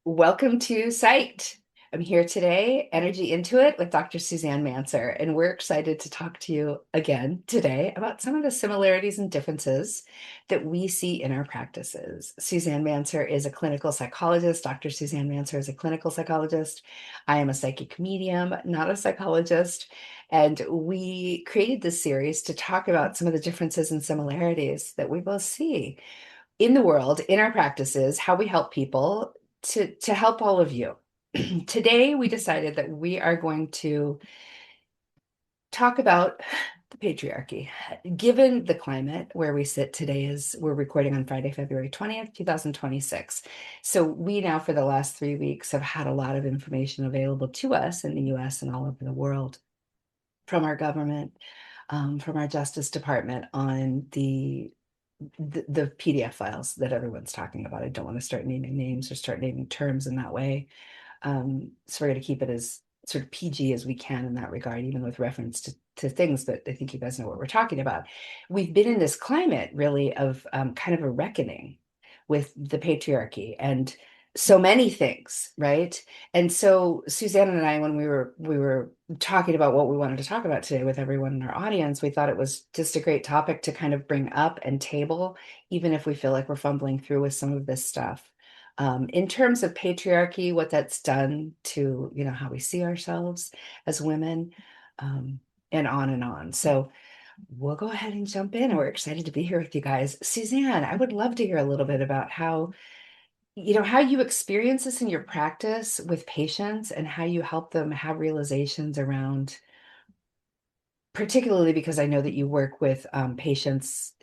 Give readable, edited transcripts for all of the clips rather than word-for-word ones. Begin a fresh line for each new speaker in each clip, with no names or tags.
Welcome to Psyched. I'm here today, Energy Into It, with Dr. Suzanne Manser, and we're excited to talk to you again today about some of the similarities and differences that we see in our practices. Suzanne Manser is a clinical psychologist. Dr. Suzanne Manser is a clinical psychologist. I am a psychic medium, not a psychologist. And we created this series to talk about some of the differences and similarities that we both see in the world, in our practices, how we help people to help all of you. Today, we decided that we are going to talk about the patriarchy. Given the climate where we sit today is we're recording on Friday, February 20th, 2026. So we now for the last 3 weeks have had a lot of information available to us in the US and all over the world from our government, from our Justice Department on the PDF files that everyone's talking about. I don't want to start naming names or start naming terms in that way. So we're going to keep it as sort of PG as we can in that regard, even with reference to things that I think you guys know what we're talking about. We've been in this climate really of kind of a reckoning with the patriarchy and so many things, right? And so Suzanne and I, when we were talking about what we wanted to talk about today with everyone in our audience, we thought it was just a great topic to kind of bring up and table, even if we feel like we're fumbling through with some of this stuff. In terms of patriarchy, what that's done to, how we see ourselves as women, and on and on. So we'll go ahead and jump in. And we're excited to be here with you guys. Suzanne, I would love to hear a little bit about how you experience this in your practice with patients and how you help them have realizations around, particularly because I know that you work with patients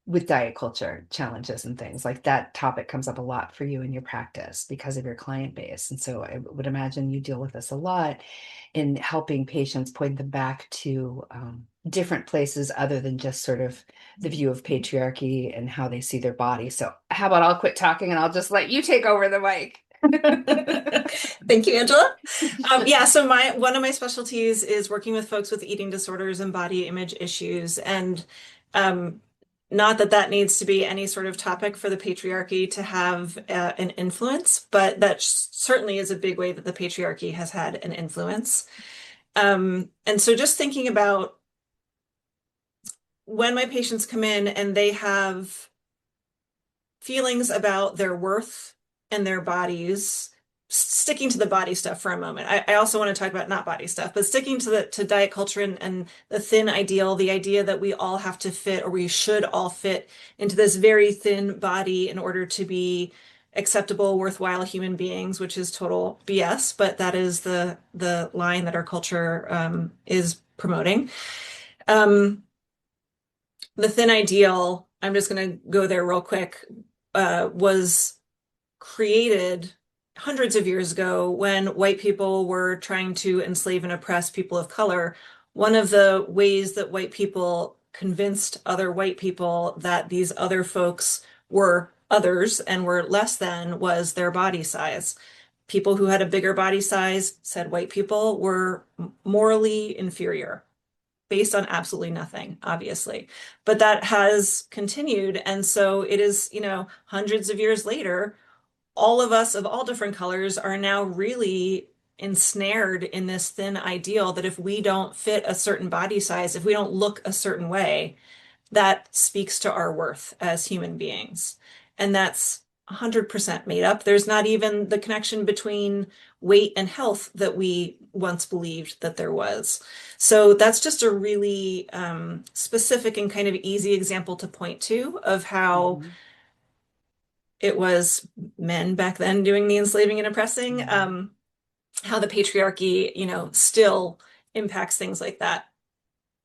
with diet culture challenges and things like that. Topic comes up a lot for you in your practice because of your client base. And so I would imagine you deal with this a lot in helping patients point them back to different places other than just sort of the view of patriarchy and how they see their body. So how about I'll quit talking and I'll just let you take over the mic.
Thank you, Angela. Yeah, so my one of my specialties is working with folks with eating disorders and body image issues, and um, not that that needs to be any sort of topic for the patriarchy to have an influence, but that certainly is a big way that the patriarchy has had an influence. And so just thinking about when my patients come in and they have feelings about their worth and their bodies, sticking to the body stuff for a moment. I also want to talk about not body stuff, but sticking to the diet culture and the thin ideal, the idea that we all have to fit or we should all fit into this very thin body in order to be acceptable, worthwhile human beings, which is total BS, but that is the line that our culture is promoting. Um, the thin ideal, I'm just going to go there real quick, was created hundreds of years ago when white people were trying to enslave and oppress people of color. One of the ways that white people convinced other white people that these other folks were others and were less than was their body size. People who had a bigger body size said white people were morally inferior based on absolutely nothing, obviously. But that has continued. And so it is, hundreds of years later, all of us of all different colors are now really ensnared in this thin ideal that if we don't fit a certain body size, if we don't look a certain way, that speaks to our worth as human beings. And that's 100% made up. There's not even the connection between weight and health that we once believed that there was. So that's just a really specific and kind of easy example to point to of how
Mhm.
it was men back then doing the enslaving and oppressing,
Mhm.
how the patriarchy, still impacts things like that.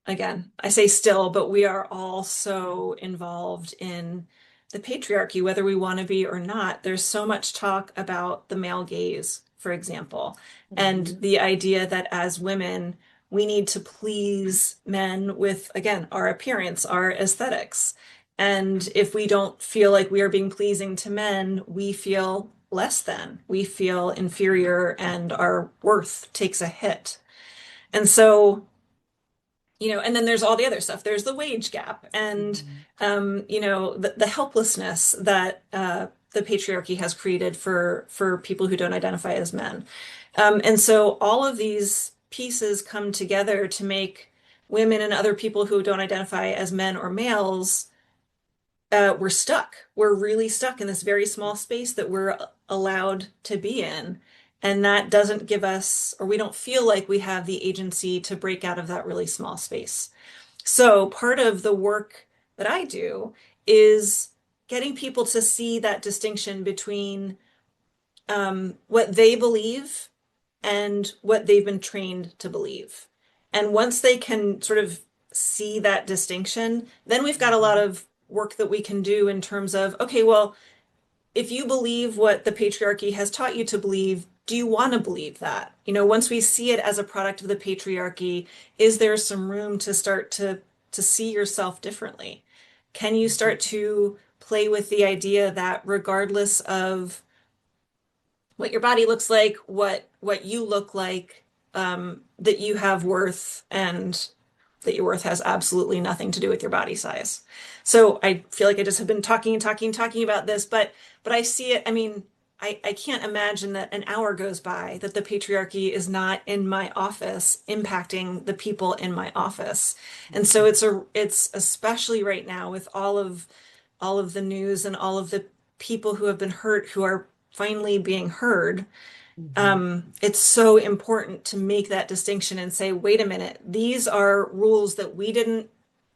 Again, I say still, but we are all so involved in the patriarchy, whether we want to be or not. There's so much talk about the male gaze, for example, and
Mhm.
the idea that as women, we need to please men with, again, our appearance, our aesthetics. And if we don't feel like we are being pleasing to men, we feel less than, we feel inferior, and our worth takes a hit. And so and then there's all the other stuff. There's the wage gap and,
Mhm.
the helplessness that the patriarchy has created for people who don't identify as men. And so all of these pieces come together to make women and other people who don't identify as men or males, we're stuck. We're really stuck in this very small space that we're allowed to be in. And that doesn't give us, or we don't feel like we have the agency to break out of that really small space. So part of the work that I do is getting people to see that distinction between what they believe and what they've been trained to believe. And once they can sort of see that distinction, then we've got a lot
Mhm.
of work that we can do in terms of, okay, well, if you believe what the patriarchy has taught you to believe, do you want to believe that? You know, once we see it as a product of the patriarchy, is there some room to start to see yourself differently? Can you start to play with the idea that regardless of what your body looks like, what you look like, that you have worth and that your worth has absolutely nothing to do with your body size. So I feel like I just have been talking and talking and talking about this, but I see it, I mean, I can't imagine that an hour goes by that the patriarchy is not in my office impacting the people in my office. And so
Mhm.
it's especially right now with all of the news and all of the people who have been hurt who are finally being heard.
Mhm.
It's so important to make that distinction and say, wait a minute, these are rules that we didn't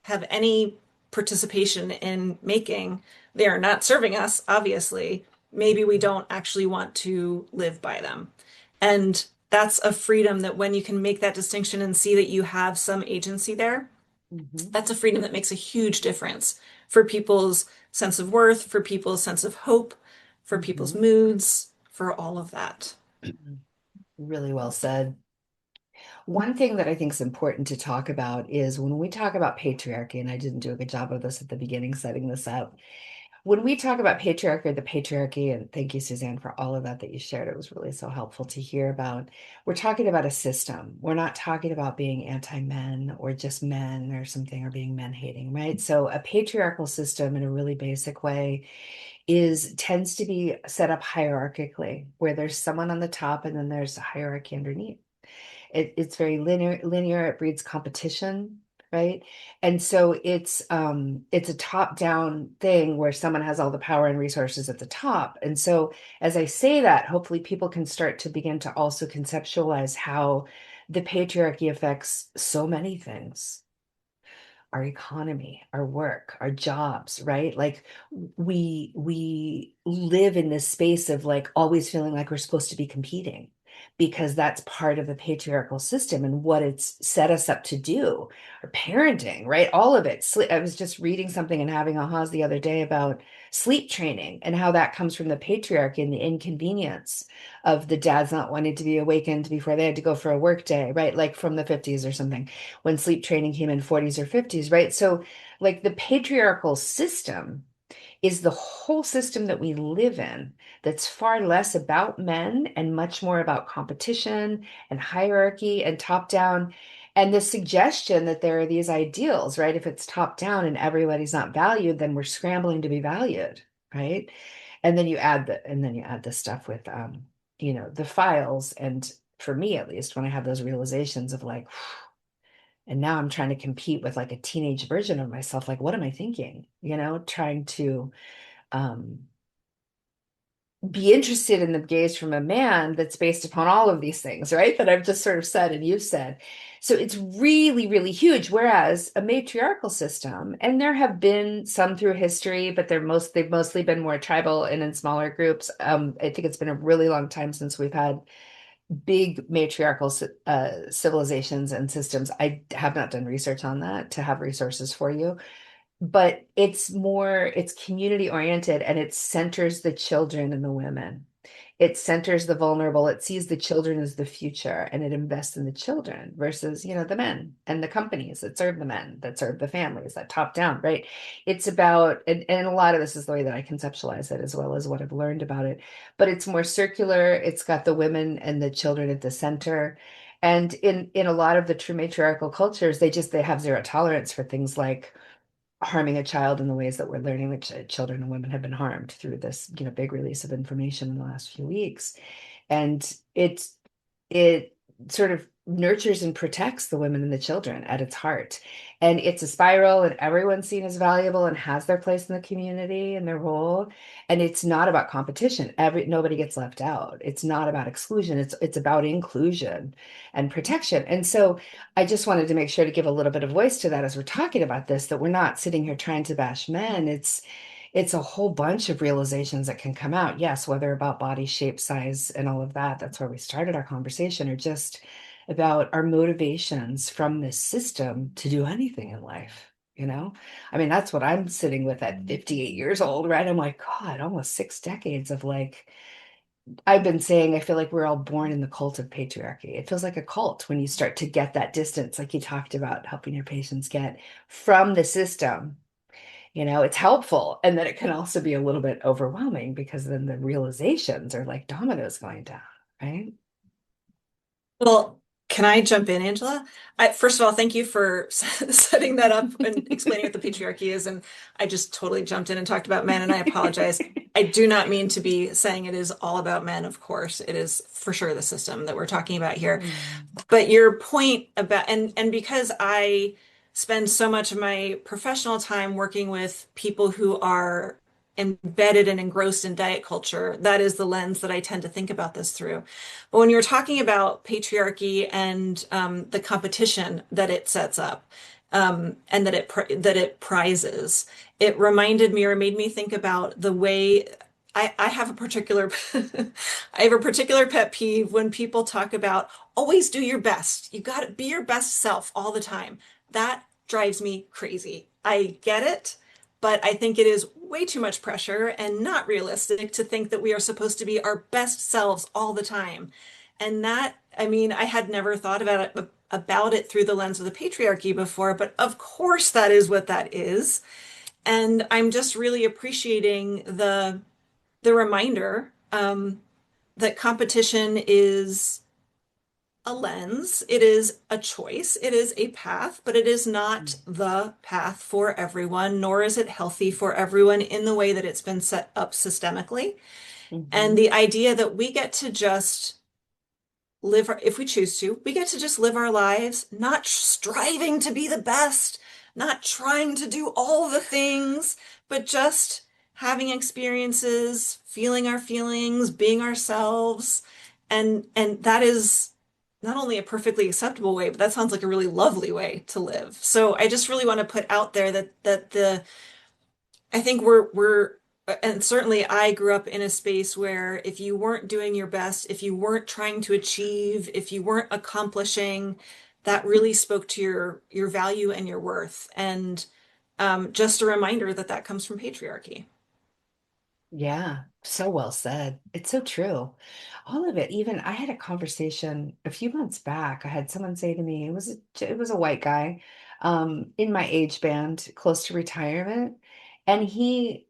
have any participation in making. They are not serving us, obviously. Maybe we
Mhm.
don't actually want to live by them. And that's a freedom that when you can make that distinction and see that you have some agency there,
Mhm.
that's a freedom that makes a huge difference for people's sense of worth, for people's sense of hope, for people's
Mhm.
moods, for all of that.
Really well said. One thing that I think is important to talk about is when we talk about patriarchy, and I didn't do a good job of this at the beginning, setting this up. When we talk about patriarchy, the patriarchy, and thank you, Suzanne, for all of that you shared. It was really so helpful to hear about. We're talking about a system. We're not talking about being anti-men or just men or something or being men hating, right? So a patriarchal system in a really basic way is tends to be set up hierarchically, where there's someone on the top and then there's a hierarchy underneath. It's very linear, it breeds competition, right? And so it's a top-down thing where someone has all the power and resources at the top. And so as I say that, hopefully people can start to begin to also conceptualize how the patriarchy affects so many things, our economy, our work, our jobs, right? Like we live in this space of like always feeling like we're supposed to be competing because that's part of the patriarchal system and what it's set us up to do. Or parenting, right? All of it. I was just reading something and having ahas the other day about sleep training and how that comes from the patriarchy and the inconvenience of the dads not wanting to be awakened before they had to go for a work day, right? Like from the 50s or something when sleep training came in 40s or 50s, right? So, like the patriarchal system is the whole system that we live in that's far less about men and much more about competition and hierarchy and top down. And the suggestion that there are these ideals, right? If it's top down and everybody's not valued, then we're scrambling to be valued, right? And then you add the stuff with the files. And for me at least, when I have those realizations of like, and now I'm trying to compete with like a teenage version of myself. Like, what am I thinking? Trying to um, be interested in the gaze from a man that's based upon all of these things, right? That I've just sort of said and you've said. So it's really, really huge. Whereas a matriarchal system, and there have been some through history, but they've mostly been more tribal and in smaller groups. I think it's been a really long time since we've had big matriarchal civilizations and systems. I have not done research on that to have resources for you, but it's community oriented and it centers the children and the women. It centers the vulnerable. It sees the children as the future and it invests in the children versus, the men and the companies that serve the men, that serve the families, that top down, right? It's about, and a lot of this is the way that I conceptualize it as well as what I've learned about it, but it's more circular. It's got the women and the children at the center. And in a lot of the true matriarchal cultures, they have zero tolerance for things like harming a child in the ways that we're learning that children and women have been harmed through this, big release of information in the last few weeks. And it sort of nurtures and protects the women and the children at its heart. And it's a spiral, and everyone's seen as valuable and has their place in the community and their role. And it's not about competition. Nobody gets left out. It's not about exclusion. It's about inclusion and protection. And so I just wanted to make sure to give a little bit of voice to that as we're talking about this, that we're not sitting here trying to bash men. It's a whole bunch of realizations that can come out. Yes, whether about body shape, size, and all of that, that's where we started our conversation, or just about our motivations from this system to do anything in life. I mean, that's what I'm sitting with at 58 years old, right? I'm like, God, almost 6 decades of like, I've been saying, I feel like we're all born in the cult of patriarchy. It feels like a cult when you start to get that distance, like you talked about helping your patients get from the system. It's helpful. And then it can also be a little bit overwhelming because then the realizations are like dominoes going down, right?
Well, can I jump in, Angela? First of all, thank you for setting that up and explaining what the patriarchy is. And I just totally jumped in and talked about men, and I apologize. I do not mean to be saying it is all about men, of course. It is for sure the system that we're talking about here.
Mm.
But your point about, and because I spend so much of my professional time working with people who are embedded and engrossed in diet culture, that is the lens that I tend to think about this through. But when you're talking about patriarchy and the competition that it sets up, and that it prizes, it reminded me or made me think about the way I have a particular I have a particular pet peeve when people talk about always do your best. You got to be your best self all the time. That drives me crazy. I get it, but I think it is way too much pressure and not realistic to think that we are supposed to be our best selves all the time. And that, I mean, I had never thought about it through the lens of the patriarchy before, but of course that is what that is. And I'm just really appreciating the reminder that competition is a lens, it is a choice, it is a path, but it is not the path for everyone, nor is it healthy for everyone in the way that it's been set up systemically. And
Mhm.
the idea that we get to just if we choose to, we get to just live our lives, not striving to be the best, not trying to do all the things, but just having experiences, feeling our feelings, being ourselves. And that is not only a perfectly acceptable way, but that sounds like a really lovely way to live. So I just really want to put out there that I think and certainly I grew up in a space where if you weren't doing your best, if you weren't trying to achieve, if you weren't accomplishing, that really spoke to your value and your worth. And just a reminder that that comes from patriarchy.
Yeah, so well said. It's so true. All of it. Even I had a conversation a few months back. I had someone say to me, it was a white guy, in my age band, close to retirement, and he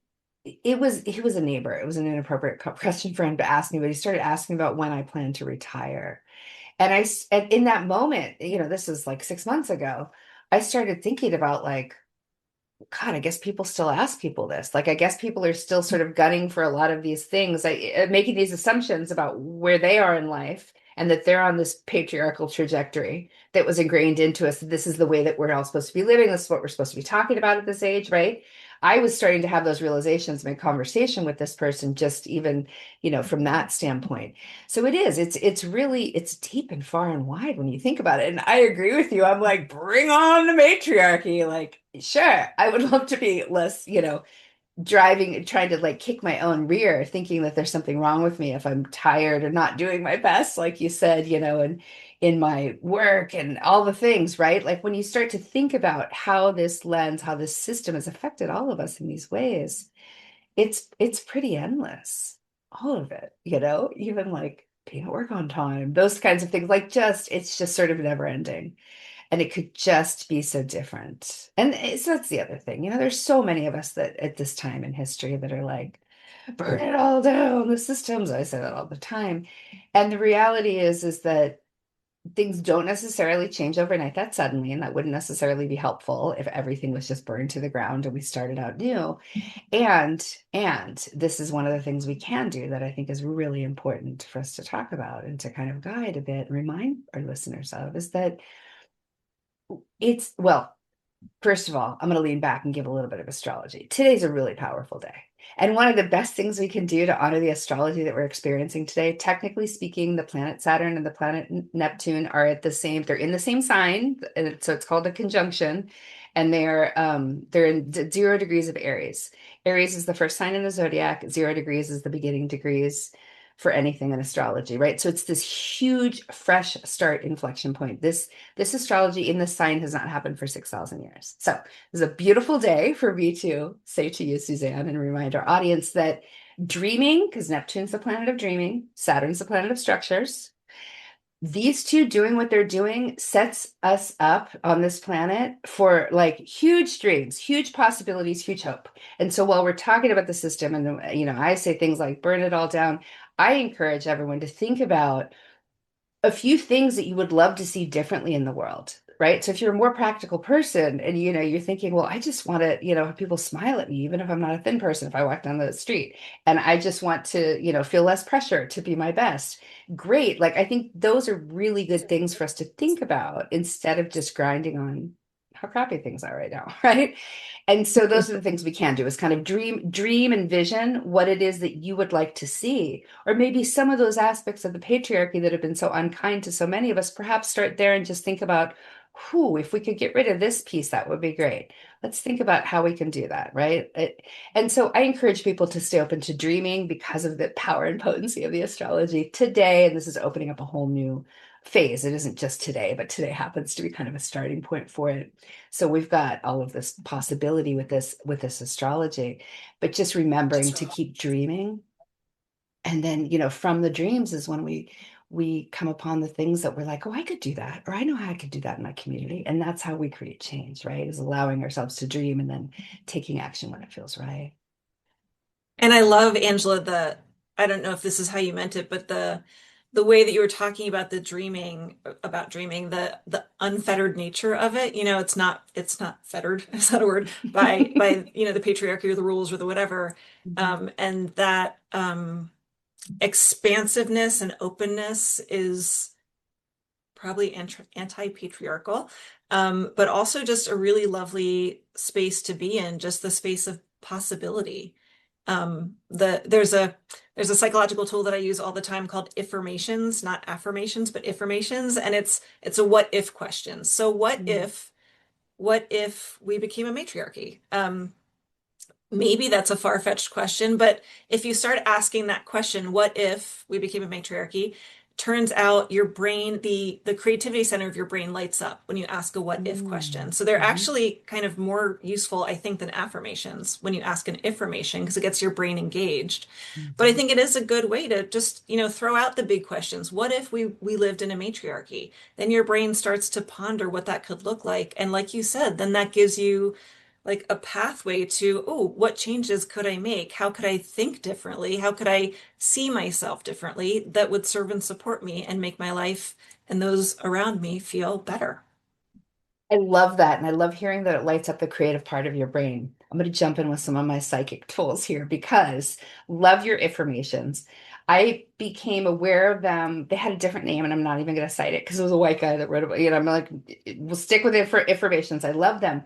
was a neighbor. It was an inappropriate question for him to ask me, but he started asking about when I plan to retire. And in that moment, this is like 6 months ago, I started thinking about like, God, I guess people still ask people this. Like, I guess people are still sort of gunning for a lot of these things, making these assumptions about where they are in life and that they're on this patriarchal trajectory that was ingrained into us. This is the way that we're all supposed to be living. This is what we're supposed to be talking about at this age, right? I was starting to have those realizations in my conversation with this person, just even, from that standpoint. So it's deep and far and wide when you think about it. And I agree with you. I'm like, bring on the matriarchy. Like, sure, I would love to be less, trying to like kick my own rear, thinking that there's something wrong with me if I'm tired or not doing my best, like you said, and in my work and all the things, right? Like when you start to think about how this system has affected all of us in these ways, it's pretty endless. All of it, even like being at work on time, those kinds of things, like it's just sort of never ending. And it could just be so different. And that's the other thing. There's so many of us that at this time in history that are like, burn it all down, the systems. I say that all the time. And the reality is that things don't necessarily change overnight that suddenly, and that wouldn't necessarily be helpful if everything was just burned to the ground and we started out new. And this is one of the things we can do that I think is really important for us to talk about and to kind of guide a bit and remind our listeners of is that well, first of all, I'm going to lean back and give a little bit of astrology. Today's a really powerful day. And one of the best things we can do to honor the astrology that we're experiencing today, technically speaking, the planet Saturn and the planet Neptune are they're in the same sign, and so it's called a conjunction, and they're in 0 degrees of Aries. Aries is the first sign in the zodiac, 0 degrees is the beginning degrees for anything in astrology, right? So it's this huge fresh start inflection point. This astrology in this sign has not happened for 6,000 years. So this is a beautiful day for me to say to you, Suzanne, and remind our audience that dreaming, because Neptune's the planet of dreaming, Saturn's the planet of structures, these two doing what they're doing sets us up on this planet for like huge dreams, huge possibilities, huge hope. And so while we're talking about the system and, I say things like burn it all down, I encourage everyone to think about a few things that you would love to see differently in the world, right? So if you're a more practical person and you're thinking, well, I just want to, have people smile at me, even if I'm not a thin person, if I walk down the street, and I just want to, feel less pressure to be my best. Great. Like I think those are really good things for us to think about instead of just grinding on how crappy things are right now, right? And so those are the things we can do is kind of dream and vision what it is that you would like to see. Or maybe some of those aspects of the patriarchy that have been so unkind to so many of us, perhaps start there and just think about, whew, if we could get rid of this piece, that would be great. Let's think about how we can do that, right? And so I encourage people to stay open to dreaming because of the power and potency of the astrology today. And this is opening up a whole new phase. It isn't just today, but today happens to be kind of a starting point for it. So we've got all of this possibility with this astrology, but just remembering to keep dreaming. And then, from the dreams is when we come upon the things that we're like, oh, I could do that, or I know how I could do that in my community. And that's how we create change, right? Is allowing ourselves to dream and then taking action when it feels right.
And I love, Angela, I don't know if this is how you meant it, but the way that you were talking about about dreaming, the unfettered nature of it, it's not fettered, is that a word, by the patriarchy or the rules or the whatever.
Mhm.
And that expansiveness and openness is probably anti-patriarchal, but also just a really lovely space to be in, just the space of possibility. There's a psychological tool that I use all the time called affirmations, not affirmations, but affirmations, and it's a what if question. So
Mm.
what if we became a matriarchy? Maybe that's a far-fetched question, but if you start asking that question, what if we became a matriarchy? Turns out your brain, the creativity center of your brain lights up when you ask a what if
Mm.
question. So they're
Mhm.
actually kind of more useful, I think, than affirmations when you ask an affirmation because it gets your brain engaged. But I
Mhm.
think it is a good way to just, throw out the big questions. What if we lived in a matriarchy? Then your brain starts to ponder what that could look like. And like you said, then that gives you like a pathway to, oh, what changes could I make? How could I think differently? How could I see myself differently that would serve and support me and make my life and those around me feel better?
I love that. And I love hearing that it lights up the creative part of your brain. I'm going to jump in with some of my psychic tools here because love your affirmations. I became aware of them. They had a different name, and I'm not even going to cite it because it was a white guy that wrote about, I'm like, we'll stick with it for affirmations. I love them.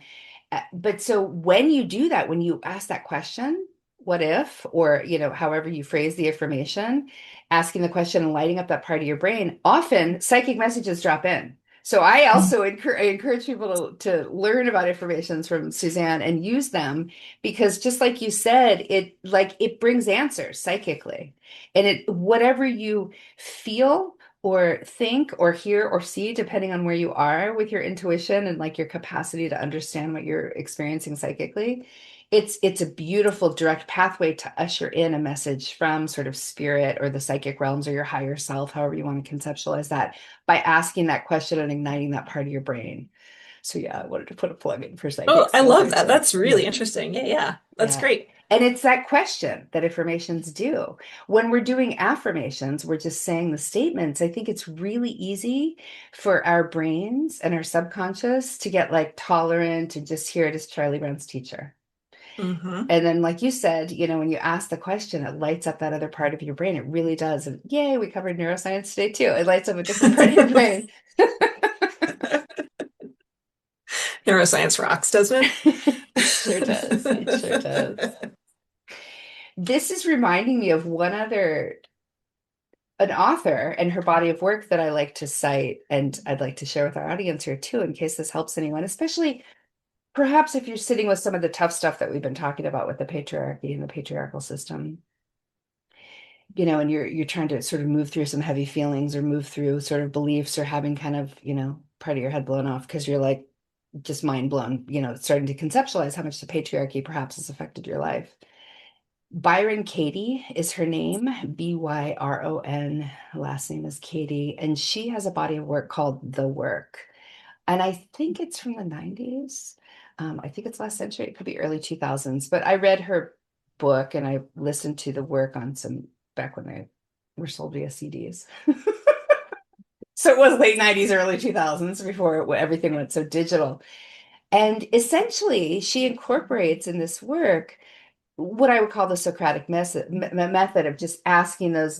But so when you do that, when you ask that question, what if, or, however you phrase the affirmation, asking the question and lighting up that part of your brain, often psychic messages drop in. So I also encourage people to learn about affirmations from Suzanne and use them because just like you said, it brings answers psychically. And whatever you feel or think or hear or see, depending on where you are with your intuition and like your capacity to understand what you're experiencing psychically, it's a beautiful direct pathway to usher in a message from sort of spirit or the psychic realms or your higher self, however you want to conceptualize that, by asking that question and igniting that part of your brain. So yeah, I wanted to put a plug in for
Oh,
psychic
I
stuff
love
there
that.
too.
That's really
Yeah.
interesting. Yeah, yeah. That's
Yeah.
great.
And it's that question that affirmations do. When we're doing affirmations, we're just saying the statements. I think it's really easy for our brains and our subconscious to get like tolerant and just hear it as Charlie Brown's teacher.
Hmm.
And then, like you said, when you ask the question, it lights up that other part of your brain. It really does. And yay, we covered neuroscience today too. It lights up a different part of your brain.
Neuroscience rocks, doesn't
It sure does. It sure does.
it?
This is reminding me of an author and her body of work that I like to cite, and I'd like to share with our audience here too, in case this helps anyone, especially perhaps if you're sitting with some of the tough stuff that we've been talking about with the patriarchy and the patriarchal system, and you're trying to sort of move through some heavy feelings or move through sort of beliefs or having kind of, part of your head blown off because you're like just mind blown, starting to conceptualize how much the patriarchy perhaps has affected your life. Byron Katie is her name, Byron. Last name is Katie, and she has a body of work called The Work. And I think it's from the 90s. I think it's last century. It could be early 2000s. But I read her book and I listened to The Work on some back when they were sold via CDs. So it was late 90s, early 2000s before everything went so digital. And essentially, she incorporates in this work what I would call the Socratic method of just asking those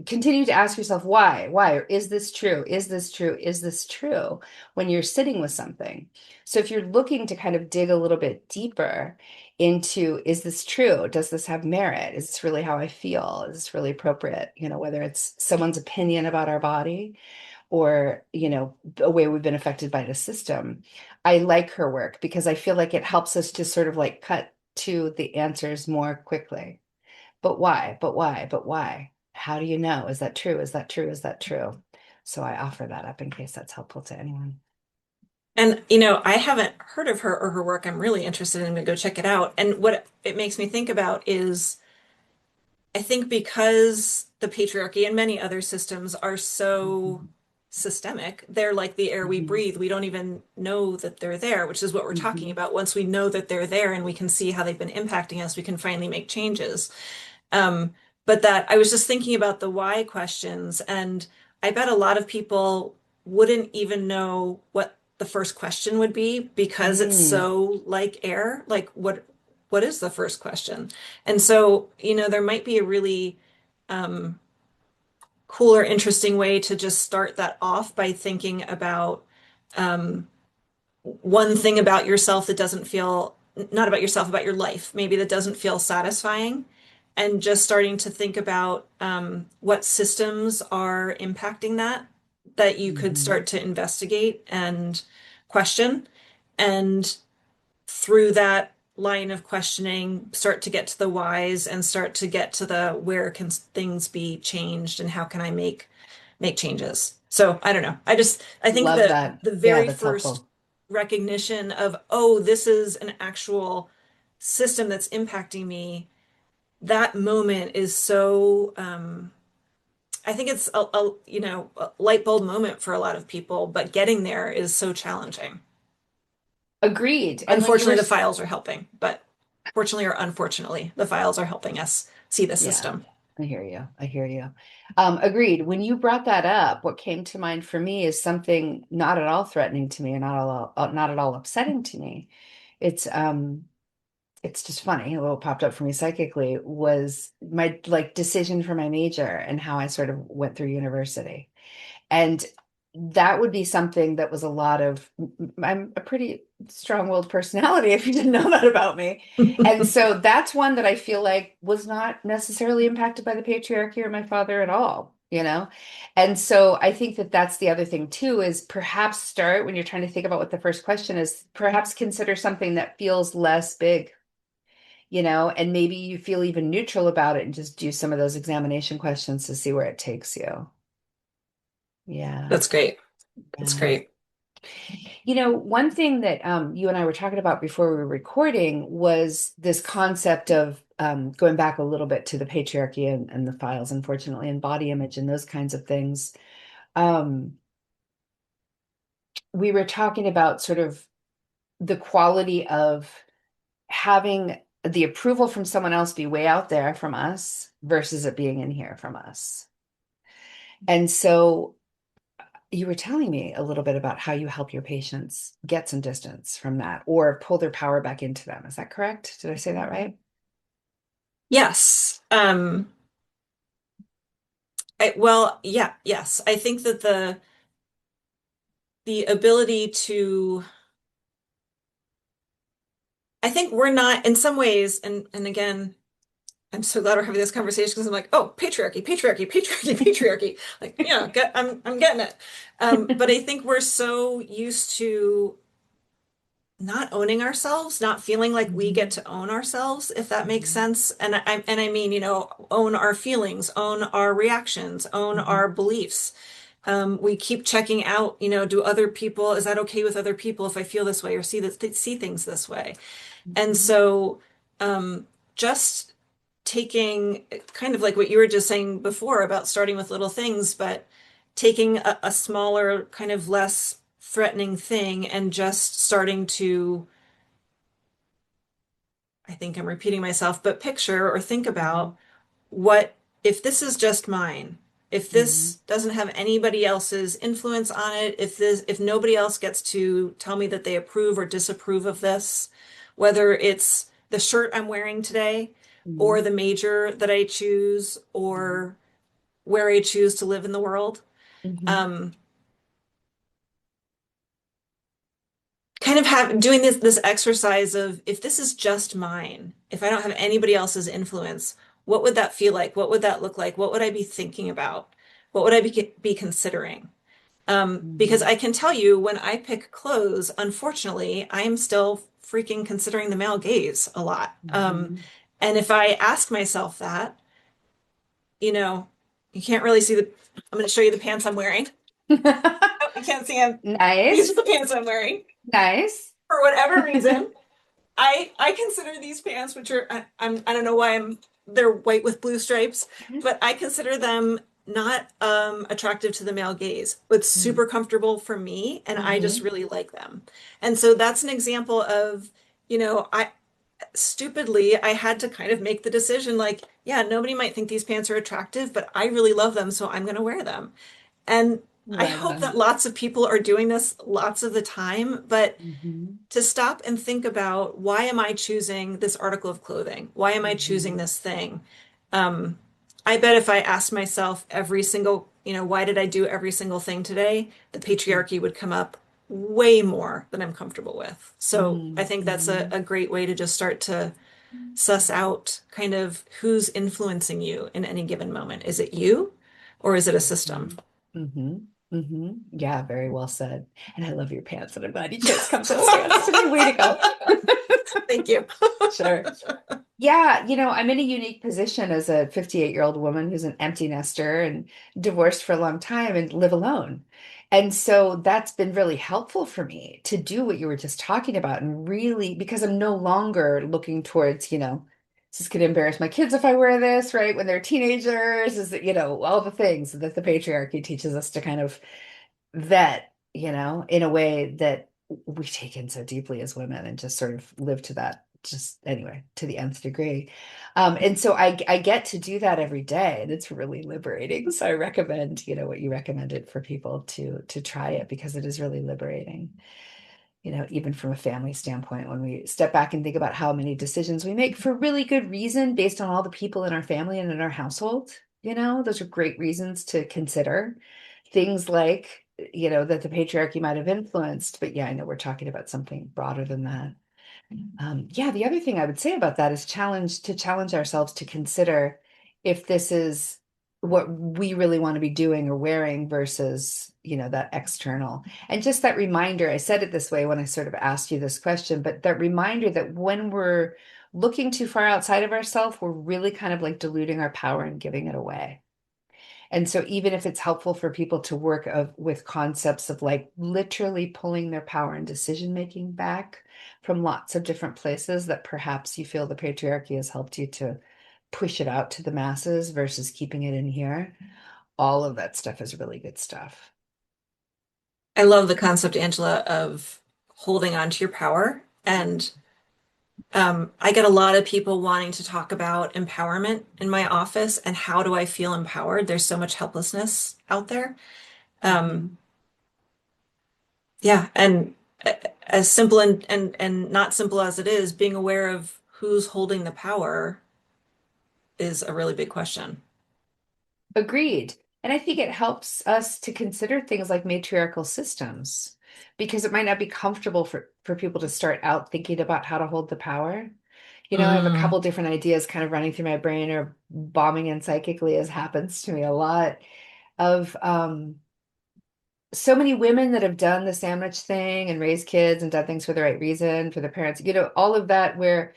continue to ask yourself, why, is this true? Is this true? Is this true? When you're sitting with something. So if you're looking to kind of dig a little bit deeper into, is this true? Does this have merit? Is this really how I feel? Is this really appropriate? Whether it's someone's opinion about our body or, a way we've been affected by the system. I like her work because I feel like it helps us to sort of like cut to the answers more quickly. But why? But why? But why? How do you know? Is that true? Is that true? Is that true? So I offer that up in case that's helpful to anyone.
And, I haven't heard of her or her work. I'm really interested in to go check it out. And what it makes me think about is I think because the patriarchy and many other systems are so
Mhm.
systemic, they're like the air we
Mhm.
breathe. We don't even know that they're there, which is what we're talking
Mhm.
about. Once we know that they're there and we can see how they've been impacting us, we can finally make changes. Um, but that I was just thinking about the why questions, and I bet a lot of people wouldn't even know what the first question would be because it's
Mm.
so like air. Like what is the first question? And so, there might be a really um, cool or interesting way to just start that off by thinking about um, one thing about yourself that doesn't feel, not about yourself, about your life, maybe that doesn't feel satisfying, and just starting to think about what systems are impacting that you could
Mhm.
start to investigate and question. And through that line of questioning, start to get to the whys and start to get to the where can things be changed and how can I make changes. So I don't know. I think
Love
that
that.
the
Yeah,
very
that's
first
helpful.
recognition of, oh, this is an actual system that's impacting me, that moment is so I think it's a light bulb moment for a lot of people, but getting there is so challenging.
Agreed. And when you
Unfortunately,
were
the files are helping, but fortunately or unfortunately, the files are helping us see the
Yeah,
system.
I hear you. I hear you. Agreed. When you brought that up, what came to mind for me is something not at all threatening to me or not at all upsetting to me. It's it's just funny. What popped up for me psychically was my like decision for my major and how I sort of went through university. And that would be something that was a lot of, I'm a pretty strong-willed personality if you didn't know that about me. And so that's one that I feel like was not necessarily impacted by the patriarchy or my father at all. And so I think that that's the other thing too, is perhaps start when you're trying to think about what the first question is, perhaps consider something that feels less big, and maybe you feel even neutral about it and just do some of those examination questions to see where it takes you. Yeah.
That's great. That's
Yeah.
great.
One thing that you and I were talking about before we were recording was this concept of going back a little bit to the patriarchy and the files, unfortunately, and body image and those kinds of things. Um, we were talking about sort of the quality of having the approval from someone else be way out there from us versus it being in here from us. And so you were telling me a little bit about how you help your patients get some distance from that or pull their power back into them. Is that correct? Did I say that right?
Yes. Well, yeah, yes. I think that the ability to I think we're not in some ways, and again, I'm so glad we're having this conversation because I'm like, oh, patriarchy, patriarchy, patriarchy, patriarchy. Like, yeah, I'm getting it. But I think we're so used to not owning ourselves, not feeling like we get
Mhm.
to own ourselves, if that makes
Mhm.
sense. And I mean, own our feelings, own our reactions, own
Mhm.
our beliefs. We keep checking out, do other people, is that okay with other people if I feel this way or see things this way? And
Mhm.
so, just taking kind of like what you were just saying before about starting with little things, but taking a smaller, kind of less threatening thing and just starting to, I think I'm repeating myself, but picture or think
Mhm.
about what if this is just mine? If
Mhm.
this doesn't have anybody else's influence on it, if nobody else gets to tell me that they approve or disapprove of this, whether it's the shirt I'm wearing today or
Mhm.
the major that I choose
Mhm.
or where I choose to live in the world,
Mhm.
um, kind of have doing this exercise of if this is just mine, if I don't have anybody else's influence, what would that feel like? What would that look like? What would I be thinking about? What would I be considering? Because
Mhm.
I can tell you when I pick clothes, unfortunately, I'm still freaking considering the male gaze a lot.
Mhm.
And if I ask myself that, you know, you can't really see I'm going to show you the pants I'm wearing. Oh, you can't see them. These are
Nice.
the pants I'm wearing.
Nice.
For whatever reason, I consider these pants, which are I don't know why they're white with blue stripes, but I consider them not attractive to the male gaze, but super comfortable for me, and I just
Mhm.
really like them. And so that's an example of, I stupidly I had to kind of make the decision like, yeah, nobody might think these pants are attractive, but I really love them, so I'm going to wear them. And I
Right
hope that
on.
lots of people are doing this lots of the time, but
Mhm.
to stop and think about why am I choosing this article of clothing? Why am I choosing
Mhm.
this thing? Um, I bet if I asked myself every single, why did I do every single thing today? The patriarchy would come up way more than I'm comfortable with. So I think that's
Mhm.
a great way to just start to suss out kind of who's influencing you in any given moment. Is it you or is it a system?
Mhm. Mhm. Mhm. Yeah, very well said. And I love your pants, and I'm glad you chose comfortable pants today. Way to go.
Thank you.
Sure. Yeah, I'm in a unique position as a 58-year-old woman who's an empty nester and divorced for a long time and live alone. And so that's been really helpful for me to do what you were just talking about and really because I'm no longer looking towards, is this going to embarrass my kids if I wear this, right? When they're teenagers, is it, all the things that the patriarchy teaches us to kind of vet, in a way that we take in so deeply as women and just sort of live to that, just anyway, to the nth degree. And so I get to do that every day, and it's really liberating. So I recommend, what you recommended for people to try it because it is really liberating. Even from a family standpoint, when we step back and think about how many decisions we make for really good reason based on all the people in our family and in our household, those are great reasons to consider things like, that the patriarchy might have influenced. But yeah, I know we're talking about something broader than that. Yeah, the other thing I would say about that is challenge ourselves to consider if this is what we really want to be doing or wearing versus, that external. And just that reminder, I said it this way when I sort of asked you this question, but that reminder that when we're looking too far outside of ourselves, we're really kind of like diluting our power and giving it away. And so even if it's helpful for people to work with concepts of like literally pulling their power and decision making back from lots of different places that perhaps you feel the patriarchy has helped you to push it out to the masses versus keeping it in here, all of that stuff is really good stuff.
I love the concept, Angela, of holding on to your power. And I get a lot of people wanting to talk about empowerment in my office and how do I feel empowered? There's so much helplessness out there.
Mhm.
Um, yeah, and as simple and not simple as it is, being aware of who's holding the power is a really big question.
Agreed. And I think it helps us to consider things like matriarchal systems because it might not be comfortable for people to start out thinking about how to hold the power. I have a
Mm,
couple different ideas kind of running through my brain or bombing in psychically, as happens to me a lot, of so many women that have done the sandwich thing and raised kids and done things for the right reason for the parents, all of that where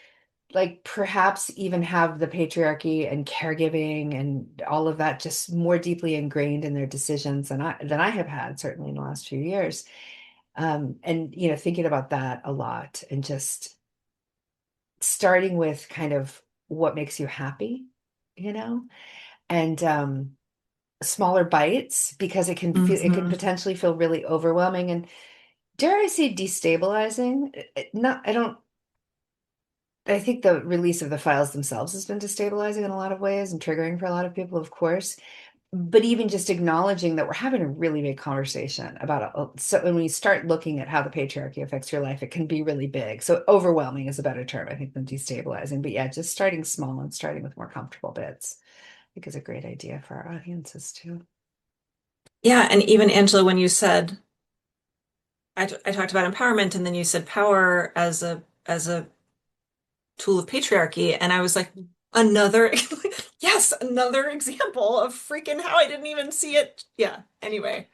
like perhaps even have the patriarchy and caregiving and all of that just more deeply ingrained in their decisions than I have had certainly in the last few years. And thinking about that a lot and just starting with kind of what makes you happy, you know, and smaller bites because it can
hmm.
potentially feel really overwhelming and dare I say destabilizing. Not I don't I think the release of the files themselves has been destabilizing in a lot of ways and triggering for a lot of people, of course. But even just acknowledging that we're having a really big conversation about it. So when we start looking at how the patriarchy affects your life, it can be really big. So overwhelming is a better term, I think, than destabilizing. But yeah, just starting small and starting with more comfortable bits, I think is a great idea for our audiences too.
Yeah, and even Angela, when you said I talked about empowerment, and then you said power as a tool of patriarchy, and I was like, another, yes, another example of freaking how I didn't even see it. Yeah. Anyway,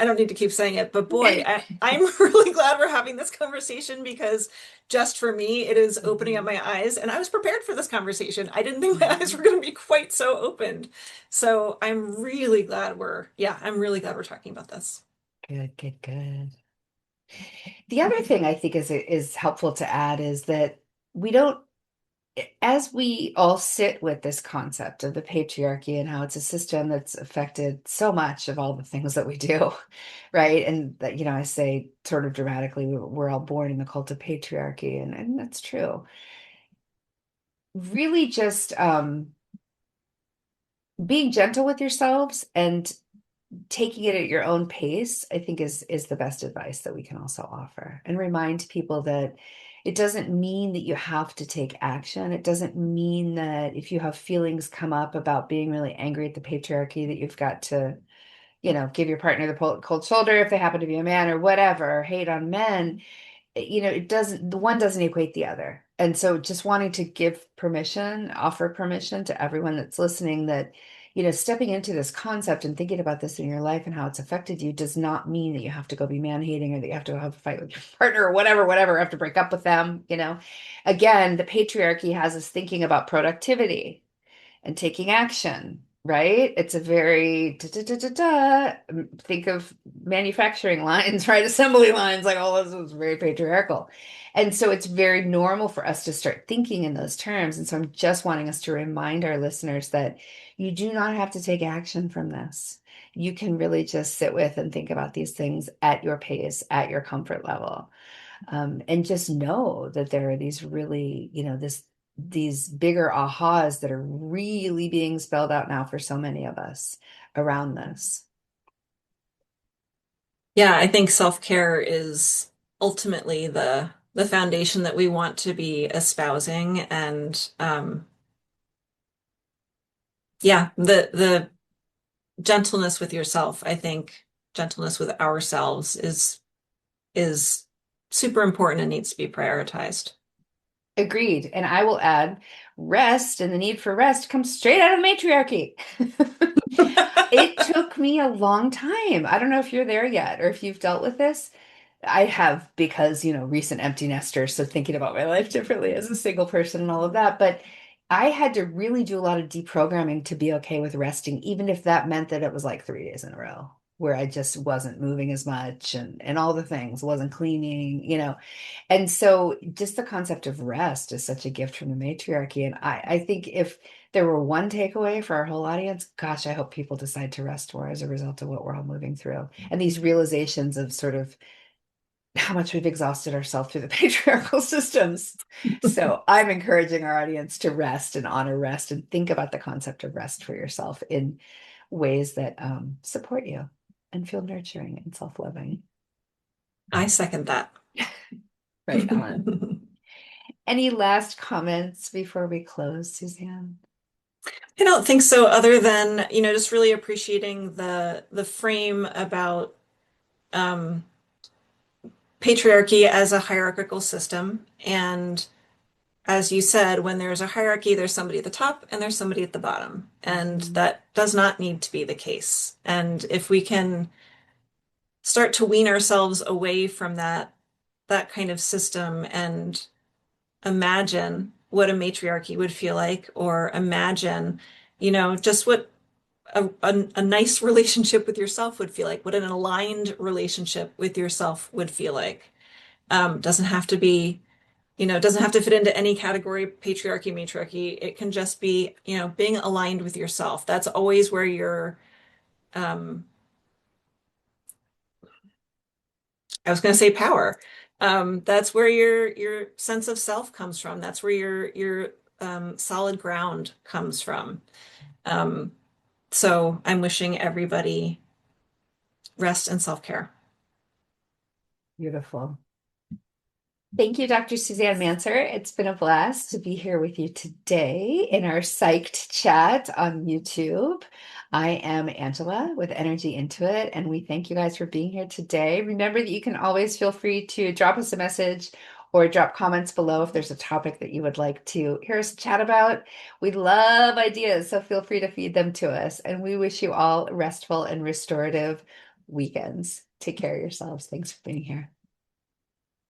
I don't need to keep saying it, but boy, I'm really glad we're having this conversation because just for me, it is opening up
Mhm.
my eyes, and I was prepared for this conversation. I didn't think my eyes were
Mhm.
going to be quite so opened. So I'm really glad we're talking about this.
Good, good, good. The other thing I think is helpful to add is that we don't as we all sit with this concept of the patriarchy and how it's a system that's affected so much of all the things that we do, right? And that, I say sort of dramatically, we're all born in the cult of patriarchy, and that's true. Really just being gentle with yourselves and taking it at your own pace, I think is the best advice that we can also offer. And remind people that it doesn't mean that you have to take action. It doesn't mean that if you have feelings come up about being really angry at the patriarchy, that you've got to, give your partner the cold shoulder if they happen to be a man or whatever, hate on men. It doesn't, the one doesn't equate the other. And so just wanting to offer permission to everyone that's listening that, stepping into this concept and thinking about this in your life and how it's affected you does not mean that you have to go be man hating or that you have to go have a fight with your partner or whatever, have to break up with them. Again, the patriarchy has us thinking about productivity and taking action, right? It's a very think of manufacturing lines, right? Assembly lines, like all this is very patriarchal. And so it's very normal for us to start thinking in those terms. And so I'm just wanting us to remind our listeners that you do not have to take action from this. You can really just sit with and think about these things at your pace, at your comfort level, and just know that there are these really, these bigger ahas that are really being spelled out now for so many of us around this.
Yeah, I think self-care is ultimately the foundation that we want to be espousing and yeah, the gentleness with yourself, I think gentleness with ourselves is super important and needs to be prioritized.
Agreed. And I will add, rest and the need for rest comes straight out of matriarchy. It took me a long time. I don't know if you're there yet or if you've dealt with this. I have because, recent empty nester, so thinking about my life differently as a single person and all of that. But I had to really do a lot of deprogramming to be okay with resting, even if that meant that it was like 3 days in a row where I just wasn't moving as much and all the things, wasn't cleaning. And so just the concept of rest is such a gift from the matriarchy. And I think if there were one takeaway for our whole audience, gosh, I hope people decide to rest more as a result of what we're all moving through. And these realizations of sort of how much we've exhausted ourselves through the patriarchal systems. So I'm encouraging our audience to rest and honor rest and think about the concept of rest for yourself in ways that support you and feel nurturing and self-loving.
I second that.
Right on. Any last comments before we close, Suzanne?
I don't think so, other than, just really appreciating the frame about um, patriarchy as a hierarchical system. And as you said, when there's a hierarchy, there's somebody at the top and there's somebody at the bottom. And
Mhm.
that does not need to be the case. And if we can start to wean ourselves away from that kind of system and imagine what a matriarchy would feel like, or imagine, just what a nice relationship with yourself would feel like, what an aligned relationship with yourself would feel like. Doesn't have to be, doesn't have to fit into any category, patriarchy, matriarchy. It can just be, being aligned with yourself. That's always where um, I was going to say power. That's where your sense of self comes from. That's where your solid ground comes from. Um, so I'm wishing everybody rest and self-care.
Beautiful. Thank you, Dr. Suzanne Manser. It's been a blast to be here with you today in our Psyched chat on YouTube. I am Angela with Energy Intuit, and we thank you guys for being here today. Remember that you can always feel free to drop us a message or drop comments below if there's a topic that you would like to hear us chat about. We love ideas, so feel free to feed them to us. And we wish you all restful and restorative weekends. Take care of yourselves. Thanks for being here.